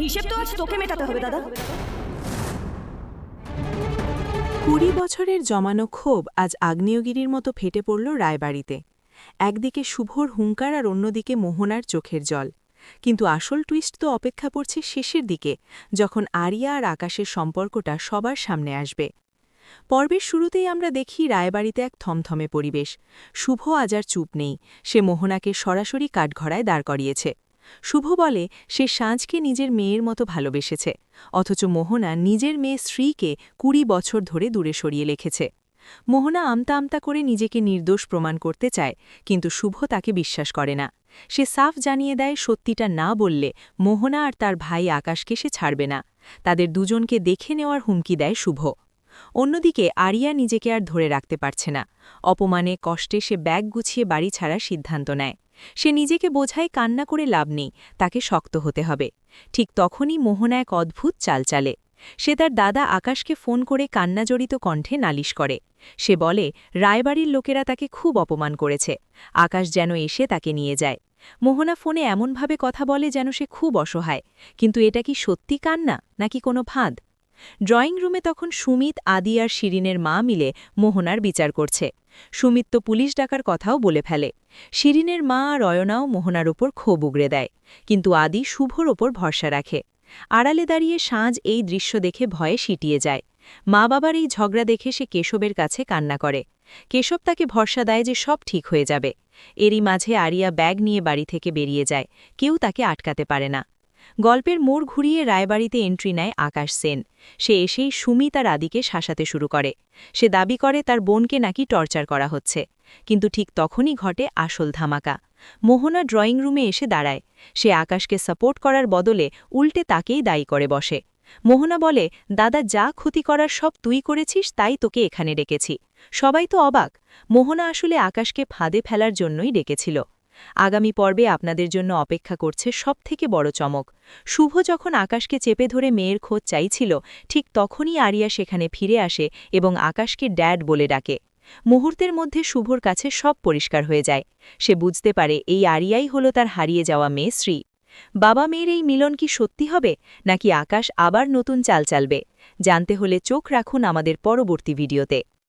হিসেব তো আজ তোকে মেটাতে হবে দাদা। ২০ বছরের জমানো ক্ষোভ আজ আগ্নেয়গিরির মতো ফেটে পড়ল রায়বাড়িতে। একদিকে শুভর হুঙ্কার আর অন্যদিকে মোহনার চোখের জল। কিন্তু আসল টুইস্ট তো অপেক্ষা করছে শেষের দিকে, যখন আরিয়া আর আকাশের সম্পর্কটা সবার সামনে আসবে। পর্বের শুরুতেই আমরা দেখি রায়বাড়িতে এক থমথমে পরিবেশ। শুভ আজ আর চুপ নেই, সে মোহনাকে সরাসরি কাঠঘড়ায় দাঁড় করিয়েছে। শুভ বলে সে সাঁঝকে নিজের মেয়ের মতো ভালোবেসেছে, অথচ মোহনা নিজের মেয়ে স্ত্রীকে ২০ বছর ধরে দূরে সরিয়ে রেখেছে। মোহনা আমতা আমতা করে নিজেকে নির্দোষ প্রমাণ করতে চায়, কিন্তু শুভ তাকে বিশ্বাস করে না। সে সাফ জানিয়ে দেয় সত্যিটা না বললে মোহনা আর তার ভাই আকাশকে সে ছাড়বে না। তাদের দুজনকে দেখে নেওয়ার হুমকি দেয় শুভ। অন্যদিকে আরিয়া নিজেকে আর ধরে রাখতে পারছে না। অপমানে কষ্টে সে ব্যাগ গুছিয়ে বাড়ি ছাড়ার সিদ্ধান্ত নেয়। সে নিজেকে বোঝায় কান্না করে লাভ নেই, তাকে শক্ত হতে হবে। ঠিক তখনই মোহনা এক অদ্ভুত চাল চালে। সে তার দাদা আকাশকে ফোন করে কান্নাজড়িত কণ্ঠে নালিশ করে। সে বলে রায়বাড়ির লোকেরা তাকে খুব অপমান করেছে, আকাশ যেন এসে তাকে নিয়ে যায়। মোহনা ফোনে এমনভাবে কথা বলে যেন সে খুব অসহায়, কিন্তু এটা কি সত্যি কান্না নাকি কোনো ফাঁদ? ড্রয়িং রুমে তখন সুমিত, আদি আর শিরিনের মা মিলে মোহনার বিচার করছে। সুমিত তো পুলিশ ডাকার কথাও বলে ফেলে। শিরিনের মা আর অয়নাও মোহনার ওপর ক্ষোভ উগড়ে দেয়, কিন্তু আদি শুভর ওপর ভরসা রাখে। আড়ালে দাঁড়িয়ে সাঁঝ এই দৃশ্য দেখে ভয়ে সিটিয়ে যায়। মা বাবার এই ঝগড়া দেখে সে কেশবের কাছে কান্না করে। কেশব তাকে ভরসা দেয় যে সব ঠিক হয়ে যাবে। এরই মাঝে আরিয়া ব্যাগ নিয়ে বাড়ি থেকে বেরিয়ে যায়, কেউ তাকে আটকাতে পারে না। গল্পের মোড় ঘুরিয়ে রায়বাড়িতে এন্ট্রি নেয় আকাশ সেন। সে এসেই সুমিত আর আদিকে শাসাতে শুরু করে। সে দাবি করে তার বোনকে নাকি টর্চার করা হচ্ছে। কিন্তু ঠিক তখনই ঘটে আসল ধামাকা। মোহনা ড্রয়িং রুমে এসে দাঁড়ায়। সে আকাশকে সাপোর্ট করার বদলে উল্টে তাকেই দায়ী করে বসে। মোহনা বলে, দাদা যা ক্ষতি করার সব তুই করেছিস, তাই তোকে এখানে ডেকেছি। সবাই তো অবাক। মোহনা আসলে আকাশকে ফাঁদে ফেলার জন্যই ডেকেছিল। আগামী পর্বে আপনাদের জন্য অপেক্ষা করছে সবথেকে বড় চমক। শুভ যখন আকাশকে চেপে ধরে মেয়ের খোঁজ চাইছিল, ঠিক তখনই আরিয়া সেখানে ফিরে আসে এবং আকাশকে ড্যাড বলে ডাকে। মুহূর্তের মধ্যে শুভর কাছে সব পরিষ্কার হয়ে যায়। সে বুঝতে পারে এই আরিয়াই হলো তার হারিয়ে যাওয়া মেয়ে শ্রী। বাবা মেয়ের এই মিলন কি সত্যি হবে, নাকি আকাশ আবার নতুন চাল চালবে? জানতে হলে চোখ রাখুন আমাদের পরবর্তী ভিডিওতে।